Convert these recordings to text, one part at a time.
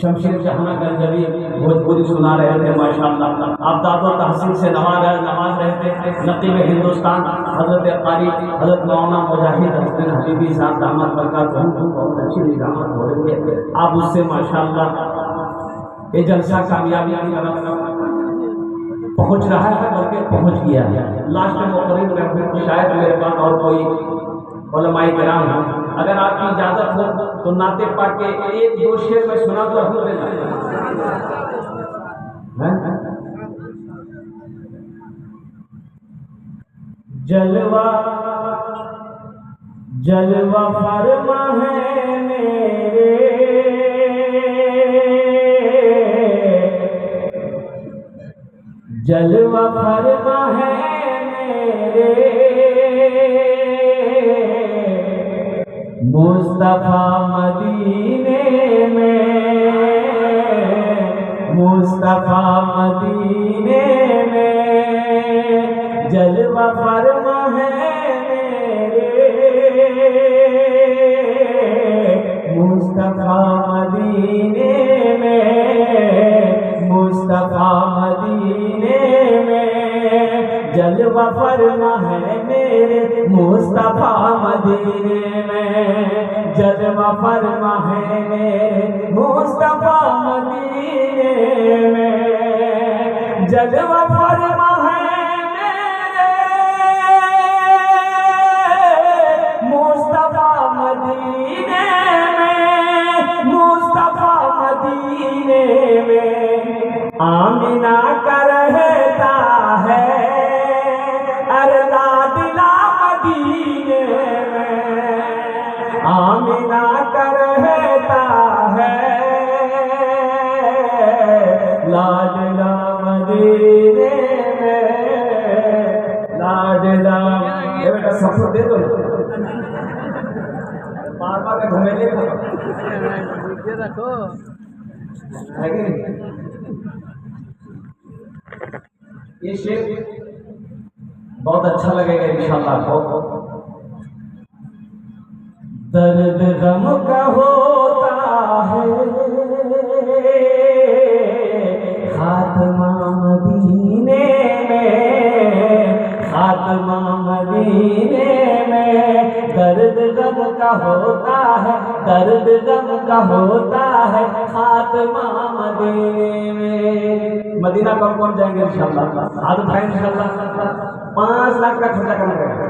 शमशेर जहां गंजवी भोजपुरी सुना रहे थे माशाअल्लाह। आप दादो तहसीन से नवाज रहे थे। नकीब हिंदुस्तान हजरत कारी हजरत मौलाना मुजाहिद हसन हबीबी साहब दामद बरकातहू बहुत अच्छी निजामत हो रही है। आप उससे माशाअल्लाह ये जलसा कामयाबी की तरफ पहुंच रहा है, बल्कि पहुंच गया है। लास्ट में मुकर्रिर में शायद मेरे पास और कोई उलमाए किराम हो, अगर आपकी इजाजत हो तो नाते पाक के एक दो शेर में सुना तो हूँ देना है। जलवा जलवा फरमा है मेरे, जलवा फरमा है मेरे मुस्तफा मदीने में, मुस्तफा मदीने में जलवा फरमा है मेरे मुस्तफा मदीने में, मुस्तफा मदीने में जलवा फरमा है मेरे मुस्तफा मदीने में, जलवा फरमा है मेरे मुस्तफा मदीने में, जलवा फरमा है मेरे मुस्तफा मदीने में, मुस्तफा मदीने में आमिना का रहता है अरे लाडला मदीने में, आमिना का रहता है लाडला मदीने में, लाडला। ये बेटा सबको दे दो, बार के झमेले रखो है कि नहीं? ये शेर बहुत अच्छा लगेगा इंशाअल्लाह आपको। दर्द गम का होता है खात्मा मदीने में, खात्मा मदीने में दर्द गम का होता है, दर्द गम का होता है खात्मा मदीने में। मदीना कौन कौन जाएंगे इंशाअल्लाह? हाथ उठाएं इंशाअल्लाह। 5 लाख का खर्चा करना पड़ेगा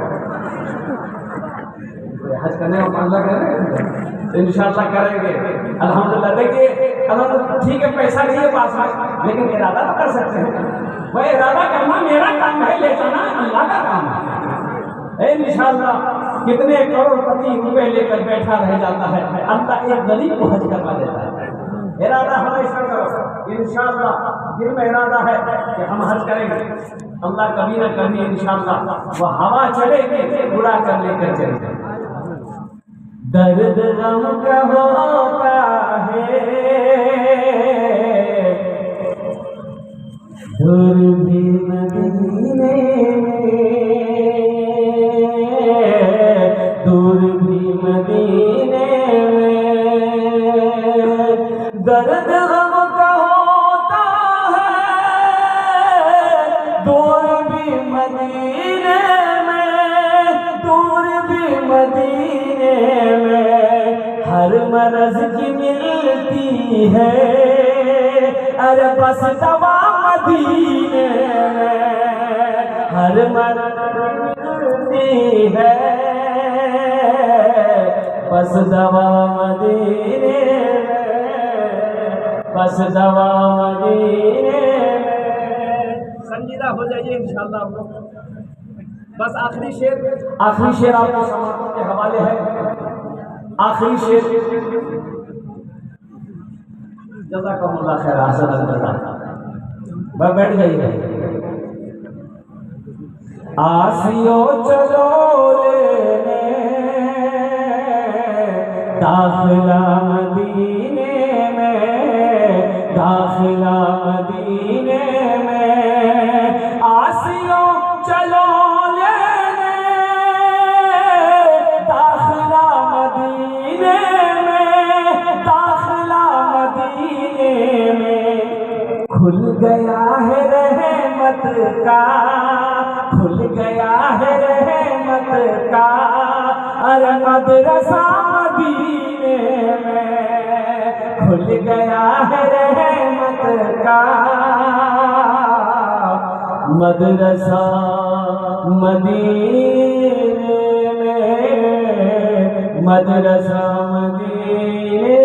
हज करने में, 5 लाख है इंशाअल्लाह करेंगे अल्हम्दुलिल्लाह। देखिए ठीक है, पैसा नहीं है पास में, लेकिन इरादा तो कर सकते हैं। वह इरादा करना मेरा काम है, ले जाना अल्लाह का काम है इंशाअल्लाह। कितने करोड़पति रुपए लेकर बैठा रह जाता है, अल्लाह एक गरीब को हज करवा देता है। इरादा हमेशा करो इंशाअल्लाह। दिल में इरादा है कि हम हज करेंगे, अल्लाह कभी ना कभी इंशाअल्लाह वो हवा चलेगी बुरा कर लेकर चलेंगे। दर्द गम का होता है दूर भी मदीने में, दूर भी मदीने में दर्द गम का होता है दूर भी मदीने में, दूर भी मदीने में हर मरज की मिलती है अरे बस दवा मदीने में, हर मरज मिलती है बस दवा मदीने में, बस दवा मदीने में। संजीदा हो जाइए इंशाअल्लाह आप लोग। बस आखिरी शेर आपको समापन के हवाले है। आखिरी शेर जज़ाकल्लाह खैर हसन जज़ा। बैठ जाइए। आसियो चलो लेने दाखिला मदीने में, दाखिला मदीने में आसियो चलो लेने दाखिला मदीने में, दाखिला मदीने खुल गया है रहमत का, खुल गया है रहमत का, अरे मदरसा मदीने में खुल गया है रहमत का, मदरसा मदीने में, मदरसा मदीने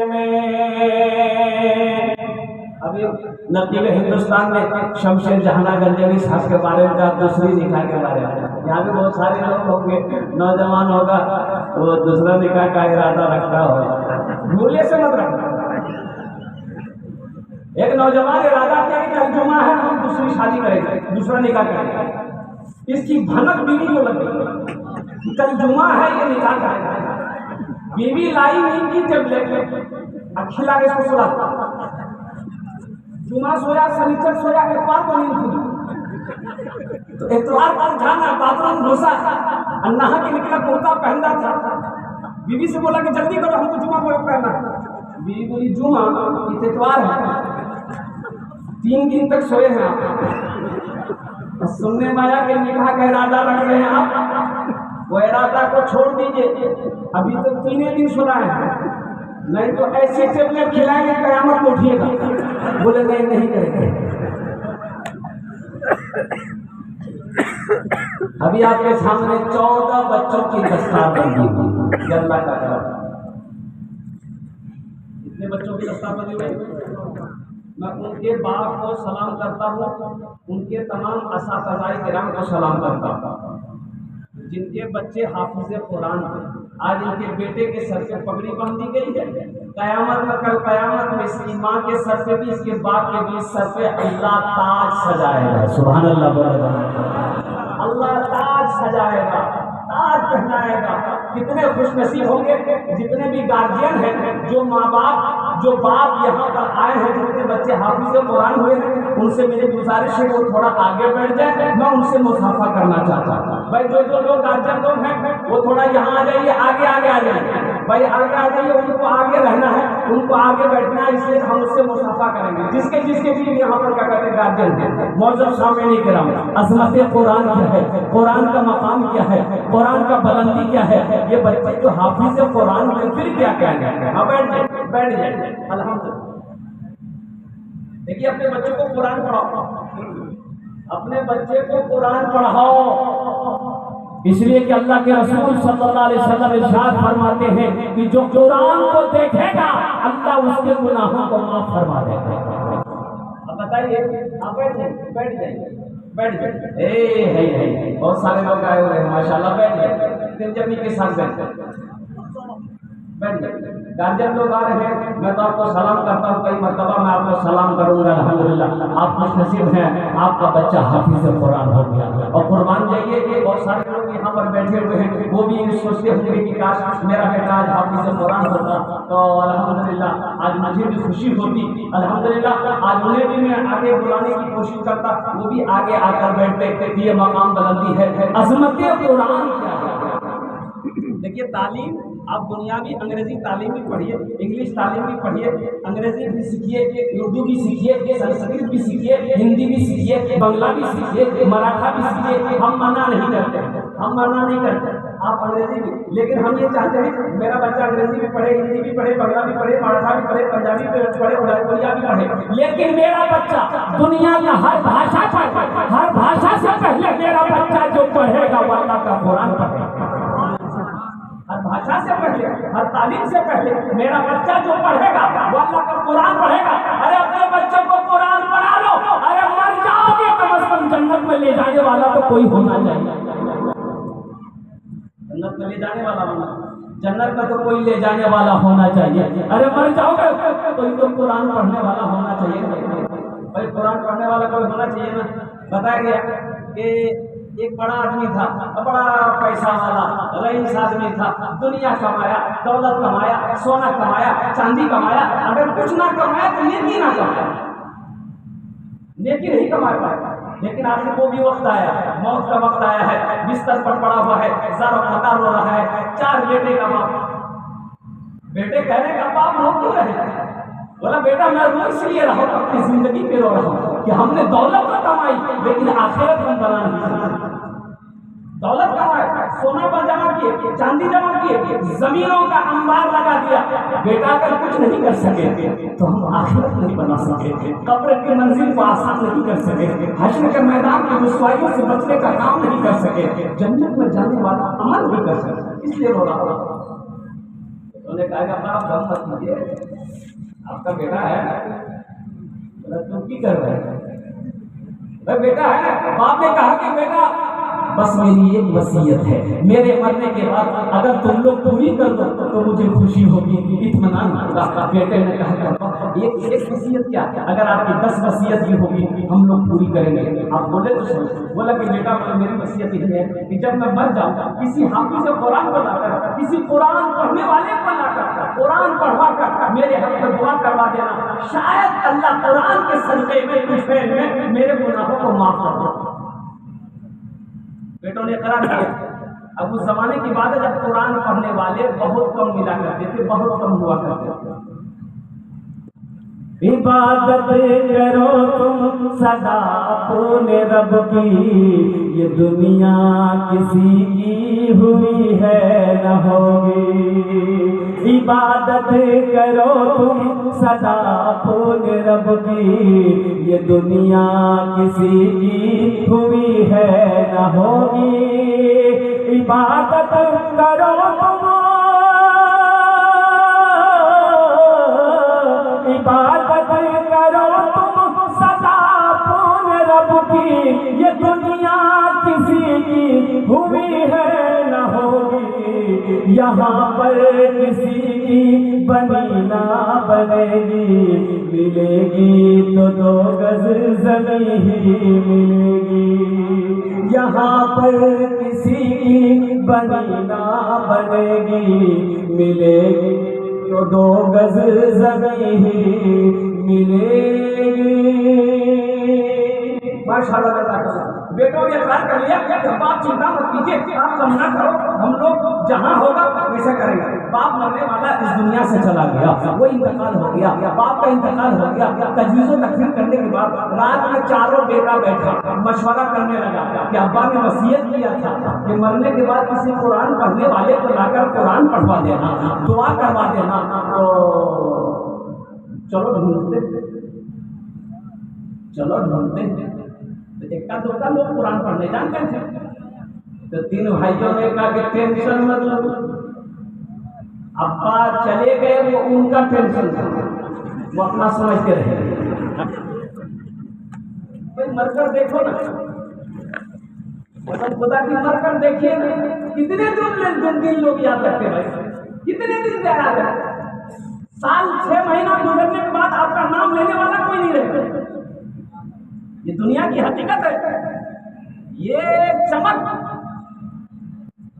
में। अभी नकीब हिंदुस्तान में शमशेर जहाना गंजवी साहब के बारे में, दूसरी निकाह के बारे में, यहाँ भी बहुत सारे लोग होंगे, नौजवान होगा वो दूसरा निकाह का इरादा रखता होगा, भूले से मत रखना। एक नौजवान इरादा किया कि कल जुमा है, हम दूसरी शादी करेंगे, दूसरा निकाह करेंगे। इसकी भनक बीवी को लग गई कि कल जुमा है, ये निकाह करेंगे। बीवी लाई नींद की टेबलेट खिला के इसको सुला, जुमा सोया, शनिचर सोया, इतवार को नींद खुली। तो इतवार को उठाना, बाथरूम घुसा, नहा के निकला, कुर्ता पहनता था। बीवी से बोला कि जल्दी करो, हमको जुमा को पहनना है। बीवी बोली जुमा, इतवार है, 3 दिन तक सोए हैं आप, सुनने में आया कि निकाह का इरादा रख रहे हैं आप, वो इरादा को छोड़ दीजिए, अभी तो 3 दिन सुना है, नहीं तो ऐसे टेबलेट खिलाएंगे कयामत को उठिएगा। बोले नहीं, नहीं करेंगे। अभी आपके सामने 14 बच्चों की दस्तारबंदी हुई, अल्लाह का करम। इतने बच्चों की दस्तारबंदी हुई, मैं उनके बाप को सलाम करता हूँ, उनके तमाम असातिज़ाए किराम को सलाम करता हूँ, जिनके बच्चे हाफिज़ कुरान थे। आज इनके बेटे के सर पे पगड़ी बांध दी गई है। कयामत में, कल कयामत में इसकी माँ के सर पे भी, इसके बाप के भी सर पे अल्लाह ताज सजाएगा। सुभान अल्लाह, बोलेगा अल्लाह ताज सजाएगा, ताज पहनाएगा। कितने खुशनसीब होंगे जितने भी गार्जियन हैं, जो माँ बाप, जो बाप यहाँ पर आए हैं, जिनके बच्चे हाफिज़ कुरान हुए हैं, उनसे मेरी गुजारिश है वो थोड़ा आगे बैठ जाए, मैं उनसे मुसाफा करना चाहता हूँ। भाई जो लोग गार्जियन लोग हैं वो थोड़ा यहाँ आ जाइए, आगे आगे आ जाइए, भाई आगे आ जाइए, उनको आगे रहना है, उनको आगे बैठना है, इसलिए हम उससे मुसाफा करेंगे। जिसके जिसके भी यहाँ पर क्या कहते हैं गार्जियन हैं, मौजूद सामने कराम, अज़मत कुरान क्या है, कुरान का मकाम क्या है, कुरान का बुलंदी क्या है, ये बच्चे तो हाफिज़ कुरान में फिर क्या कहेंगे। हाँ बैठ जाए, बैठ जाए, अल्हम्दुलिल्लाह। देखिए अपने बच्चों को कुरान पढ़ाओ, अपने बच्चे को कुरान पढ़ाओ, इसलिए कि अल्लाह के रसूल सल्लल्लाहु अलैहि वसल्लम इरशाद फरमाते हैं कि जो कुरान को देखेगा अल्लाह उसके गुनाहों को माफ फरमा देगा। अब बताइए, आप बैठ जाइए, बैठ जाइए, बैठ जाइए। है बहुत सारे लोग आए हुए हैं माशाल्लाह, बैठ जाइए, दिलजमी के साथ बैठ जाइए, बैठ जाइए। गार्जियन लोग आ रहे हैं, मैं तो आपको सलाम करता हूँ, कई मरतबा मैं आपको सलाम करूंगा। अल्हम्दुलिल्लाह आप खुशनसीब हैं, आपका बच्चा हाफिज़ कुरान हो गया। और कुर्बान जाइए कि बहुत सारे लोग यहाँ पर बैठे हुए हैं, वो भी सोचते होंगे कि काश मेरा बेटा आज हाफिज़ कुरान होता, तो अल्हम्दुलिल्लाह आज मुझे भी खुशी होती। अल्हम्दुलिल्लाह आज उन्हें भी मैं आगे बुलाने की कोशिश करता, वो भी आगे आकर बैठते। ये मकाम बुलंदी है, अज़मत कुरान क्या है। देखिए तालीम, आप दुनियावी अंग्रेजी तालीम भी पढ़िए, इंग्लिश तालीम भी पढ़िए, अंग्रेजी भी सीखिए, उर्दू भी सीखिए, संस्कृत भी सीखिए, हिंदी भी सीखिए, बंगला भी सीखिए, मराठा भी सीखिए। हम मना नहीं करते, हम मना नहीं करते, आप अंग्रेजी भी, लेकिन हम ये चाहते हैं मेरा बच्चा अंग्रेजी भी पढ़े, हिंदी भी पढ़े, बंगला भी पढ़े, मराठा भी पढ़े, पंजाबी भी पढ़े, उड़िया भी पढ़े, लेकिन मेरा बच्चा दुनिया का हर भाषा पढ़े, हर भाषा से पहले मेरा बच्चा जो पढ़ेगा वो अल्लाह का कुरान पढ़ेगा। हर भाषा से पहले, हर तालीम से पहले मेरा बच्चा जो पढ़ेगा वो अल्लाह का कुरान पढ़ेगा। अरे अपने बच्चों को कुरान पढ़ा लो, अरे मर जाओगे कम से कम जन्नत में ले जाने वाला तो कोई होना चाहिए। जन्नत में ले जाने वाला होना, जन्नत में तो कोई ले जाने वाला होना चाहिए। अरे मर जाओगे कोई तो कुरान पढ़ने वाला होना चाहिए। भाई कुरान पढ़ने वाला कोई होना चाहिए ना। बताया गया कि एक बड़ा आदमी था, बड़ा पैसा वाला रईस आदमी था, दुनिया कमाया, दौलत कमाया, सोना कमाया, चांदी कमाया, अगर कुछ ना कमाया तो नेकी ना कमाया, नेकी नहीं कमा पाया। लेकिन आखिर वो भी वक्त आया, मौत का वक्त आया है, बिस्तर पर पड़ा हुआ है, ज़रा खतर हो रहा है, 4 बेटे का बाप, बेटे कहने का बाप हो क्यों रहे, बोला बेटा मैं रो इसलिए रहा हूं, अपनी जिंदगी पे रो रहा हूं कि हमने दौलत तो कमाई लेकिन आखिरत हम बना नहीं। दौलत कमाए, सोना पर जमा किए, चांदी जमा किए, जमीनों का अंबार लगा दिया, बेटा अगर कुछ नहीं कर सके तो हम आखिरत नहीं बना सके, कब्र की मंजिल को आसान नहीं कर सके, हश्र के मैदान की रुसवाइयों से बचने का काम नहीं कर सके, जन्नत में जाने वाला अमल नहीं कर सके, इसलिए रो रहा हूं। उन्होंने कहा आप गम मत कीजिए, आपका बेटा है, तुम की कर रहे हैं, बेटा है। बाप ने कहा कि बेटा बस मेरी एक वसीयत है, मेरे मरने के बाद अगर तुम लोग पूरी कर दो तो मुझे खुशी होगी, इत्मीनान होगा। बेटे ने कहा एक वसीयत क्या, अगर आपकी 10 वसीयत भी होगी हम लोग पूरी करेंगे। आप बोले तो समझ, बोला कि बेटा मेरी वसीयत ये है कि जब मैं मर जाऊँ किसी हाफिज़ कुरान को लाकर, किसी कुरान पढ़ने वाले को लाकर कुरान पढ़वा कर मेरे हक में दुआ करवा देना, शायद अल्लाह कुरान के सदक़े में कुछ मेरे गुनाहों को माफ कर दो। बेटों ने करार किया। अब उस जमाने की बात है जब कुरान पढ़ने वाले बहुत कम मिला करते थे, बहुत कम हुआ करते थे। इबादत करो तुम सदा अपने रब की, ये दुनिया किसी की हुई है न होगी। इबादत करो तुम सदा अपने रब की, ये दुनिया किसी की हुई है न होगी। इबादत करो तुम, इबादत करो तुम सदा अपने रब की, ये दुनिया किसी की हुई है न होगी। यहाँ पर किसी की बनी ना बनेगी, मिलेगी तो 2 गज ज़मीं ही मिलेगी। यहाँ पर किसी की बनी ना बनेगी, मिलेगी तो 2 गज ज़मीं ही मिलेगी। माशाअल्लाह। बेटों ने इकरार कर लिया कि बाप चिंता मत कीजिए, आप कम ना करो, हम लोग जहाँ होगा वैसे करेंगे। बाप मरने वाला इस दुनिया से चला गया, वो इंतकाल हो गया, बाप का इंतकाल हो गया। तजवीज़ तकफीर करने के बाद रात में चारों बेटा बैठा मशवरा करने लगा कि अब्बा ने वसीयत किया था कि मरने के बाद किसी कुरान पढ़ने वाले को लाकर कुरान पढ़वा देना, दुआ करवा देना। तो चलो ढूंढते इक्का दुक्का लोग कुरान पढ़ने जानते थे। तो 3 भाइयों ने कहा कि टेंशन मत लो, अब्बा चले गए वो उनका टेंशन था, वो अपना समझते रहे। भाई मरकर देखो ना, मतलब खुदा की मरकर देखिए ना, कितने दिन लोग याद रखते भाई, कितने दिन याद रखते। साल 6 महीना गुजरने के बाद आपका नाम लेने वाला कोई नहीं रहता। ये दुनिया की हकीकत है। ये चमक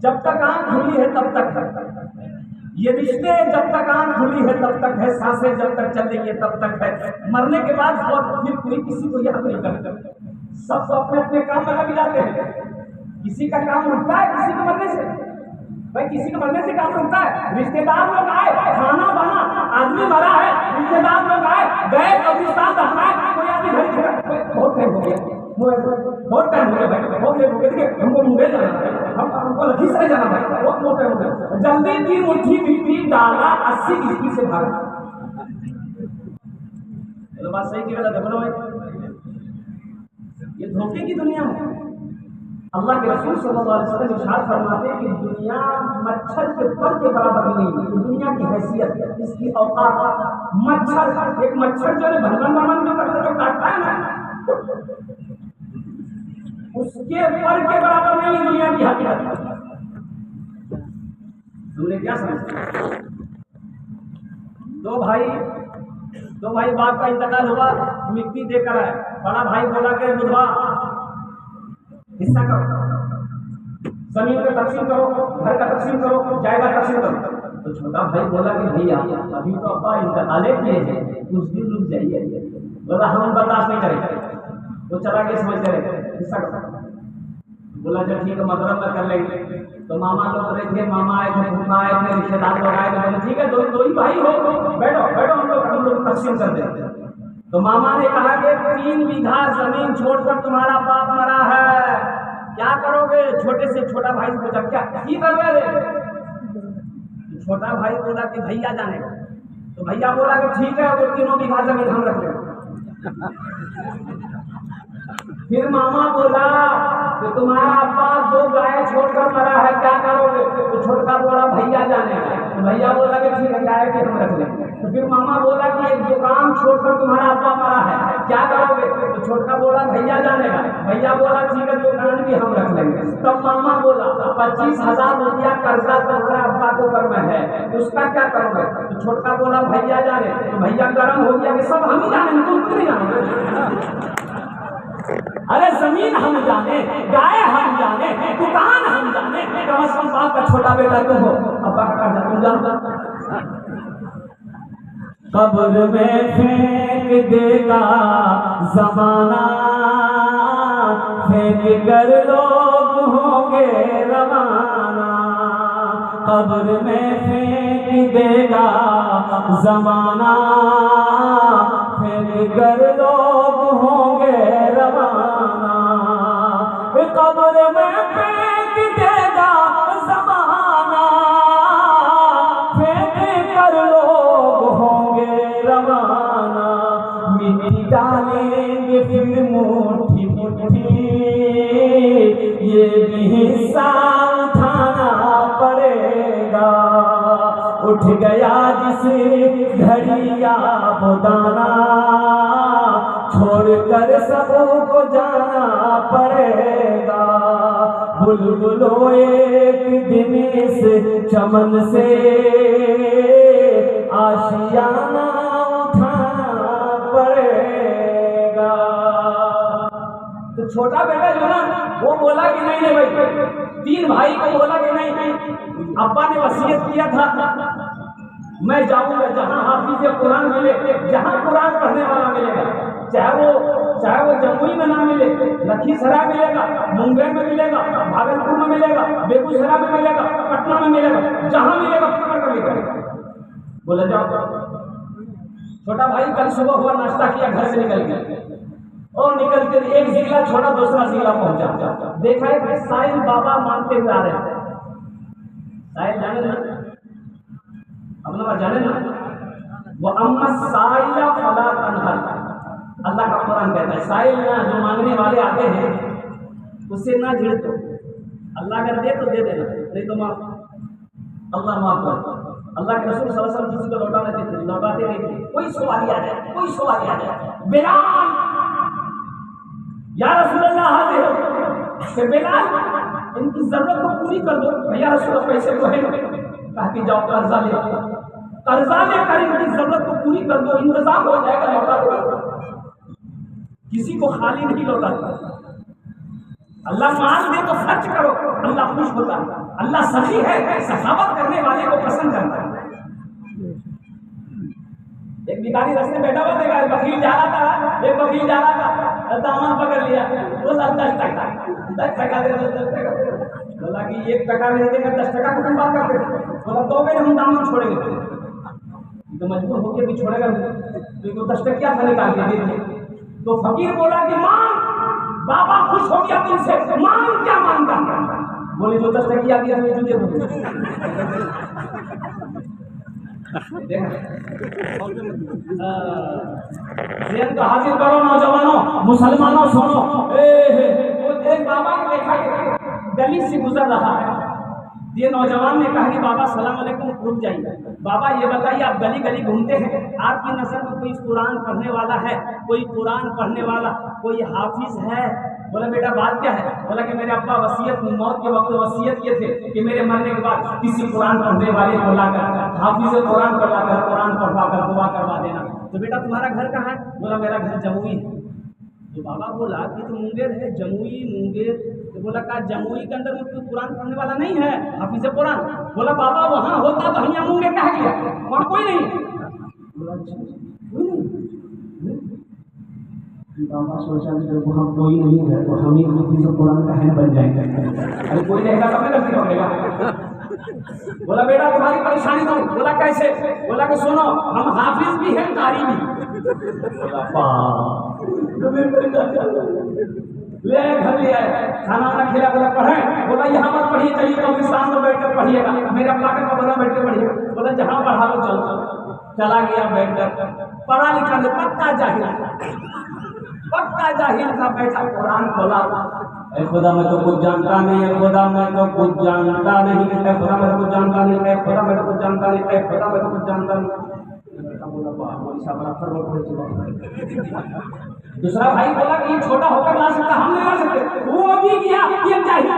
जब तक आंख खुली है तब तक है, ये रिश्ते जब तक आंख खुली है तब तक है, सांसें जब तक चल रही है तब तक है। मरने के बाद और फिर कोई किसी को याद नहीं करता, सब अपने अपने काम में लग जाते हैं। किसी का काम रुकता है किसी के मरने से, भाई किसी के मरने से काम रुकता है। रिश्तेदार लोग आए, खाना बना, आदमी मरा है, रिश्तेदार लोग आए, गए कब्रिस्तान दफनाए, कोई आदमी घर बहुत टाइम हो गया, बहुत टाइम हो गया भाई, बहुत लेट हो गया। देखिए हमको मुंबई जाना है, हमको लखीसराय जाना है, बहुत टाइम हो गया। जल्दी की मुट्ठी मिट्टी डाला 80 किस्ती से भागा। चलो बात सही की गलत है बोलो भाई, ये धोखे की दुनिया है। अल्लाह के रसूल सल्लल्लाहु अलैहि वसल्लम इरशाद फरमाते हैं कि दुनिया मच्छर के पर के बराबर नहीं है। दुनिया की हैसियत, इसकी औकात, मच्छर, एक मच्छर जो है भनभन जो करता है, जो काटता है ना, उसके पर के बराबर नहीं है दुनिया की हकीकत। तुमने क्या समझा? दो भाई बाप का इंतकाल हुआ, मिट्टी देकर आए। बड़ा भाई बोला कि बुधवा हिस्सा करो, जमीन का तकसीम करो, घर का तकसीम करो, जायदाद तकसीम करो। तो छोटा भाई बोला कि भैया अभी तो अब्बा इंतकाले किए हैं, कुछ दिन रुक जाइए। बोला हम बर्दाश्त नहीं करेंगे। वो चला गया समझ रहे हिस्सा करो। बोला जब ठीक है मगरब में कर लेंगे। तो मामा लोग रहे थे, मामा आए थे, फूफा आए थे, रिश्तेदार लोग आए थे, बोले ठीक है दो ही भाई हो, बैठो बैठो हम लोग तकसीम कर देते। तो मामा ने कहा कि 3 बीघा जमीन छोड़कर तुम्हारा बाप मरा है, क्या करोगे? छोटे से छोटा भाई से पूछा क्या ही कर गए? छोटा भाई बोला कि भैया जानेगा। तो भैया बोला कि ठीक है वो 3 बीघा जमीन हम रख लेंगे। फिर मामा बोला कि तुम्हारा अब्बा 2 गाय छोड़कर मरा है, क्या करोगे? तो छोटा बोला भैया जानेगा। तो भैया बोला कि ठीक है गाय के हम रख लेंगे। तो फिर मामा बोला कि 1 दुकान छोड़कर तुम्हारा अब्बा मरा है, क्या करोगे? तो छोटा बोला भैया जानेगा। भैया बोला ठीक है दुकान भी हम रख लेंगे। तब मामा बोला 25,000 रुपया कर्जा तुम्हारा अब्बा को ऊपर में है, उसका क्या करोगे? तो छोटा बोला भैया जाने। तो भैया गर्म हो गया कि सब हम ही जाने, तुम नहीं जाने। अरे जमीन हम जाने, गाय हम जाने, दुकान हम जाने, कम से कम बाप का छोटा बेटा तुम हो, अब्बा का कर्जा तुम जानो। कब्र में फेंक देगा जमाना, फेंक कर लोग होंगे रवाना। कब्र में फेंक देगा जमाना, फेंक कर लोग होंगे रवाना। कब्र में फेंक देगा जमाना, फेंक कर लोग होंगे रवाना। मिट्टी डालेंगे फिर मुट्ठी मुट्ठी, ये भी हिस्सा उठाना पड़ेगा। उठ गया जिस घड़िया वो दाना, छोड़कर सबको जाना पड़ेगा। बुलबुलो एक दिन इस चमन से आशियाना उठाना पड़ेगा। तो छोटा बेटा जो ना वो बोला कि नहीं भाई, 3 भाई को बोला कि नहीं, अब्बा ने वसीयत किया था मैं जाऊंगा जहां हाफिज कुरान मिले, जहां कुरान पढ़ने वाला मिलेगा, चाहे वो जमुई में ना मिले, लखीसराय मिलेगा, मुंगेर में मिलेगा, भागलपुर में मिलेगा, बेगूसराय में मिलेगा, पटना में मिलेगा, जहां मिलेगा पकड़ कर मिलेगा। बोले जाओ। छोटा भाई कल सुबह हुआ, नाश्ता किया, घर से निकल गया और निकल कर एक जिला छोड़ा दूसरा जिला पहुंचा। देखा है साईं बाबा मानते हुए आ रहे थे। साईं जाने ना, अपना बात जाने ना, वो अम्मा साइला फला तनहर, अल्लाह का कुरान कहता है साइल ना जो मांगने वाले आते हैं उससे ना झिड़ दो, अल्लाह अगर दे तो दे देना, नहीं तो माफ, अल्लाह माफ कर। अल्लाह के रसूल सल्लल्लाहु अलैहि वसल्लम किसी को लौटाते नहीं थे। कोई सवाल आ जाए, कोई सवाल आ जाए, बिलाल या रसूलल्लाह हाजिर हो, बिलाल इनकी जरूरत को पूरी कर दो। भैया रसूल पैसे को है, कहा कि जाओ कर्जा लेकर इनकी जरूरत को पूरी कर दो, इंतजाम हो जाएगा, लौटा दो। किसी को खाली नहीं लौटाता। अल्लाह माल दे तो खर्च करो, अल्लाह खुश होता है। अल्लाह सखी है, सखावत करने वाले को पसंद करता है। एक भिखारी रास्ते बैठा हुआ देखा, एक वकील जा रहा था, दामन पकड़ लिया, बोला 10 टका, 10 टका दे, 10 टका। बोला कि 1 टका नहीं देगा, 10 टका को तुम बात करते हो। बोला तो फिर हम दामन छोड़ेंगे। तो मजबूर होकर भी छोड़ेगा, तो 10 टका क्या था, निकाल के दे दिए। तो फकीर बोला कि मांग, बाबा खुश हो गया तुमसे, मांग, क्या मांगता? बोले जो 10 टकिया दिया मैं तुझे दूंगा। तो हाजिर करो नौजवानों, मुसलमानों सुनो। एक बाबा ने देखा गली से गुजर रहा है, ये नौजवान ने कहा कि बाबा सलाम अलैकुम, रुक जाइए। बाबा ये बताइए आप गली गली घूमते हैं, आपकी नस्ल में कोई कुरान पढ़ने वाला है, कोई कुरान पढ़ने वाला, कोई हाफिज है? बोला बेटा बात क्या है? बोला कि मेरे अब्बा वसीयत, मौत के वक्त वसीयत किए थे कि मेरे मरने के बाद किसी कुरान पढ़ने वाले को लाकर, हाफिज कुरान को लाकर कुरान पढ़वा कर दुआ करवा देना। तो बेटा तुम्हारा घर कहाँ है? बोला मेरा घर जमुई है। तो बाबा बोला कि तो मुंगेर है, जमुई मुंगेर। तो बोला का जमुई के अंदर में कोई कुरान पढ़ने वाला नहीं है, हाफिज कुरान? बोला बाबा वहाँ होता तो यहाँ मुंगेर कहा गया, वहाँ कोई नहीं। बोला कोई नहीं। बाबा सोचा कि जब वहाँ कोई नहीं है तो हम ही हाफिज कुरान का है बन जाएंगे। अरे कोई रहेगा तब ना गलती पकड़ेगा। बोला बेटा तुम्हारी परेशानी तो, बोला कैसे, बोला कि सुनो हम हाफिज भी हैं कारी भी। ले घर ले आए, खाना वाना खिला, बोला पढ़े, बोला यहाँ मत पढ़िए, चलिए कब्रिस्तान में बैठ कर पढ़िएगा, मेरे अल्लाह का कब्र बैठ कर पढ़िए। बोला जहाँ पढ़ा लो चल। चला गया बैठ कर, पढ़ा लिखा नहीं, पक्का जाहिल था, बैठा कुरान खोला। ऐ खुदा मैं तो कुछ जानता नहीं है, खुदा मैं तो कुछ जानता नहीं है, खुदा मैं तो कुछ जानता नहीं है, खुदा मैं तो कुछ जानता नहीं है, खुदा मैं तो कुछ जानता नहीं। दूसरा भाई बोला कि ये छोटा होकर ला सकता, हम नहीं ला सकते। वो भी गया, ये चाहिए।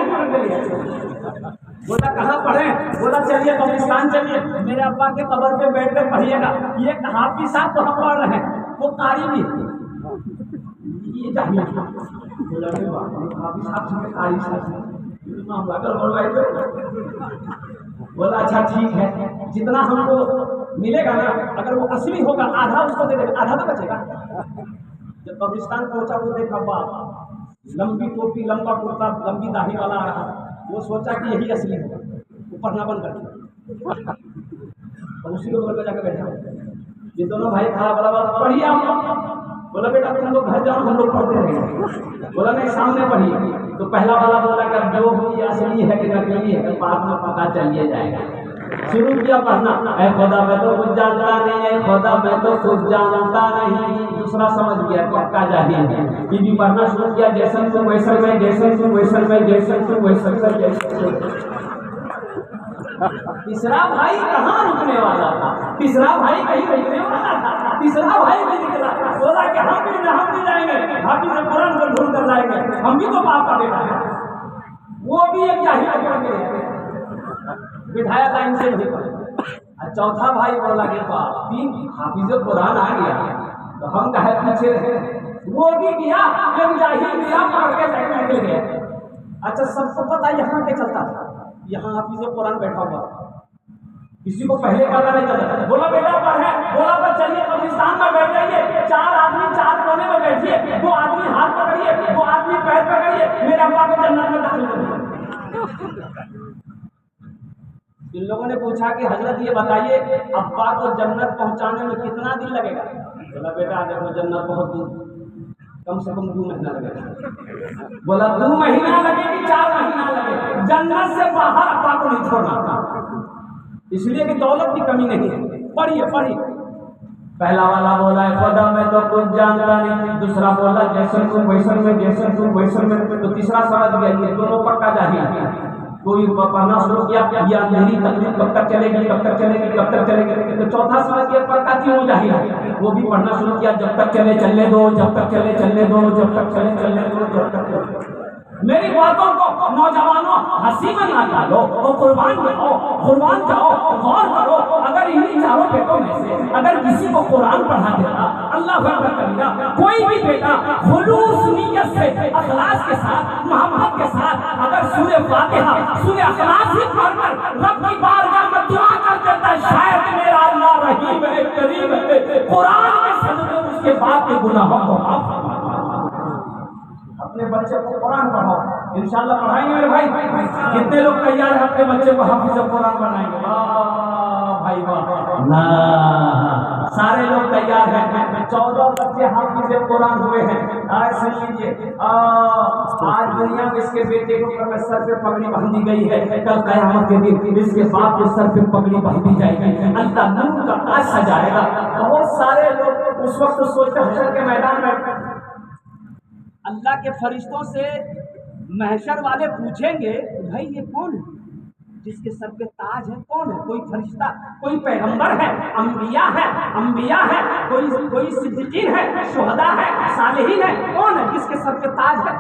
बोला कहाँ पढ़े, बोला चलिए कब्रिस्तान चलिए, मेरे अब्बा के कब्र पे बैठ कर पढ़िएगा। ये हाफिज साहब तो हम पढ़ रहे हैं, वो कारी भी ये चाहिए। बोला हाफिज साहब कारी साहब बोला अच्छा ठीक है, जितना हमको मिलेगा ना, अगर वो असली होगा आधा उसको दे देगा, आधा तो बचेगा। जब कब्रिस्तान पहुंचा वो देखा बाप लंबी टोपी, लंबा कुर्ता, लंबी दाढ़ी वाला आ रहा, वो सोचा कि यही असली है, वो पढ़ना बंद कर दिया और उसी को बगल में जाकर बैठा। ये दोनों भाई खड़ा, बोला पढ़िए आप। बोला बेटा तुम लोग घर जाओ, हम लोग पढ़ते रहेंगे। बोला नहीं सामने पढ़िए। तो पहला वाला बोला कि जो भी असली है कि नकली है बाद में पता चलिए जाएगा। शुरू किया पढ़ना, ऐ खुदा मैं तो कुछ जानता नहीं है, खुदा मैं तो कुछ जानता नहीं। दूसरा समझ गया पक्का जाहिल है, ये भी पढ़ना शुरू किया, जैसन तुम वैसन में, जैसन तुम वैसन में, जैसन तुम वैसन में, जैसन। तीसरा भाई कहाँ रुकने वाला था, तीसरा भाई कहीं रुकने वाला था, तीसरा भाई भी निकला, बोला कि हम भी जाएंगे, हाफिज से कुरान को ढूंढ कर लाएंगे, हम भी तो बाप का बेटा है। वो भी एक जाहिल पकड़ के बिठाया लाइन से नहीं पढ़े। चौथा भाई बोला कि तीन हाफिज कुरान आ गया तो हम कहे पीछे रहे, वो भी गया, एक जाहिल गया पकड़ के लाइन निकल गया। अच्छा सबको पता यहाँ के चलता था, यहाँ हाफिज कुरान बैठा हुआ, किसी को पहले पता नहीं चला। बोला बेटा पढ़े, बोला तो चलिए कब्रिस्तान में बैठ जाइए, चार आदमी चार कोने में बैठिए, दो आदमी हाथ पकड़िए, दो आदमी पैर पकड़िए, मेरे अब्बा को जन्नत में दाखिल करिए। इन लोगों ने पूछा कि हजरत ये बताइए अब्बा को जन्नत पहुंचाने में कितना दिन लगेगा। बोला बेटा देखो जन्नत बहुत दूर, कम से कम 2 महीना लगेगा। बोला 2 महीना लगे कि 4 महीना लगे, जन्नत से बाहर अब्बा को नहीं छोड़ना, इसलिए कि दौलत की कमी नहीं है। पढ़िए पढ़िए। पहला वाला बोला है खुदा मैं तो कुछ जानता नहीं, दूसरा बोला जैसन तुम वैसन में, जैसन तुम वैसन में। तो तीसरा समझ गया ये दोनों पक्का जाहिल। कोई पढ़ना शुरू किया, या मेरी तकलीफ कब तक चलेगी, कब तक चलेगी, कब तक चलेगी। तो चौथा समझ गया पक्का क्यों जाहिल, वो भी पढ़ना शुरू किया, जब तक चले चलने दो, जब तक चले चलने दो, जब तक चले चलने दो, जब तक चले। मेरी बातों को नौजवानों हंसी में ना डालो और कुर्बान जाओ, गौर करो। अगर इन्हीं चारों बेटों में से अगर किसी को कुरान पढ़ा देता, अल्लाह अकबर कबीरा, कोई भी बेटा खुलूस नियत से, अखलास के साथ, मोहब्बत के साथ अगर सूरह फातिहा, सूरह इखलास ही पढ़कर रब की बारगाह में दुआ कर देता है, शायद मेरा अल्लाह रहीम है, करीम है, कुरान के सदक़े उसके बाद के गुनाहों को माफ फरमा। अपने बच्चे को कुरान पढ़ाओ, इंशाल्लाह पढ़ाएंगे मेरे भाई। कितने लोग तैयार हैं अपने बच्चे को हाफिज कुरान बनाएंगे? भाई वाह ना, सारे लोग तैयार हैं। 14 बच्चे हाफिज कुरान हुए हैं। आज सुन लीजिए, आज दुनिया में इसके बेटे को सर पे पगड़ी बांधी गई है, कल क़यामत के दिन इसके बाप के सर पे पगड़ी बांधी जाएगी, अल्लाह नूर का ताज सजाएगा। बहुत सारे लोग उस वक्त सोचते हशर के मैदान में अल्लाह के फरिश्तों से महशर वाले पूछेंगे भाई ये कौन है जिसके सर पे ताज है, कौन है? कोई फरिश्ता, कोई पैगंबर है, अंबिया है, कोई सिद्दीकीन है, शुहदा है, सालिहीन है, कौन है जिसके सर पे ताज है?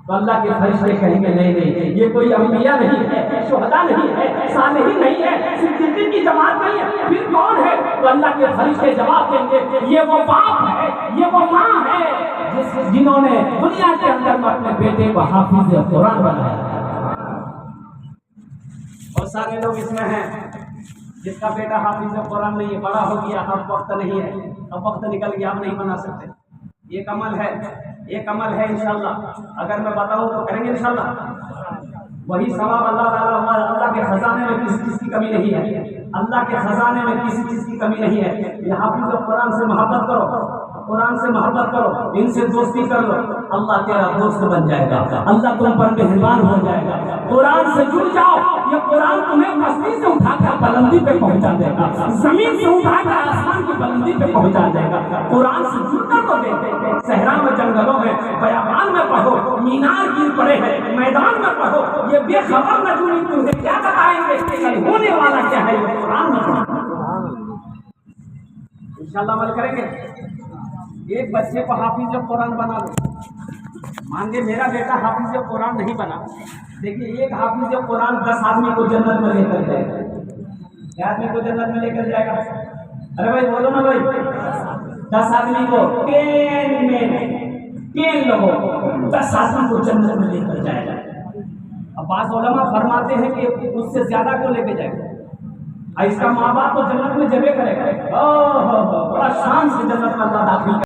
तो अल्लाह के फरिश्ते कहेंगे नहीं, ये कोई अंबिया नहीं है, शुहदा नहीं है, सालिहीन नहीं है, सिद्दीकीन की जमात नहीं है, फिर कौन है? तो अल्लाह के फरिश्ते जवाब देंगे ये वो बाप है, ये वो माँ है जिन्होंने दुनिया के अंदर अपने बेटे को हाफिज कुरान बनाया। और सारे लोग इसमें हैं जिसका बेटा हाफिज कुरान नहीं है, बड़ा हो गया, अब वक्त नहीं है, अब वक्त निकल गया, अब नहीं बना सकते। एक अमल है, एक अमल है इंशाअल्लाह, अगर मैं बताऊं तो करेंगे इंशाअल्लाह। वही सवाब अल्लाह के खजाने में किसी चीज की कमी नहीं है, अल्लाह के खजाने में किसी चीज की कमी नहीं है। ये हाफिज कुरान से मोहब्बत करो, कुरान से मोहब्बत करो, इनसे दोस्ती कर लो, अल्लाह तेरा दोस्त बन जाएगा, अल्लाह तुम पर मेहरबान हो जाएगा। कुरान से जुड़ जाओ, ये कुरान तुम्हें मस्ती से उठाकर बुलंदी पे पहुंचा देगा, जमीन से उठाकर आसमान की बुलंदी पे पहुंचा देगा। कुरान से जुड़कर तो देखो, सहरा में, जंगलों में, बयाबान में पढ़ो, मीनार गिर पड़े हैं, मैदान में पढ़ो, ये बेखबर नजूमी तुम्हें क्या बताएंगे कल होने वाला क्या है, ये कुरान में इंशाअल्लाह अमल करेंगे। एक बच्चे को हाफिज कुरान बना लो, मान के मेरा बेटा हाफिज कुरान नहीं बना, देखिए एक हाफिज कुरान 10 आदमी को जन्नत में लेकर जाएगा। क्या आदमी को जन्नत में लेकर जाएगा? अरे भाई बोलो ना भाई, 10 आदमी को 10 लोगों को 10 आदमी को जन्नत में लेकर जाएगा। अब बात उलमा फरमाते हैं कि उससे ज्यादा को लेके जाएगा, इसका माँ बाप तो जन्नत में जबे करेगा, बड़ा शान से जन्नत में अल्लाह दाखिल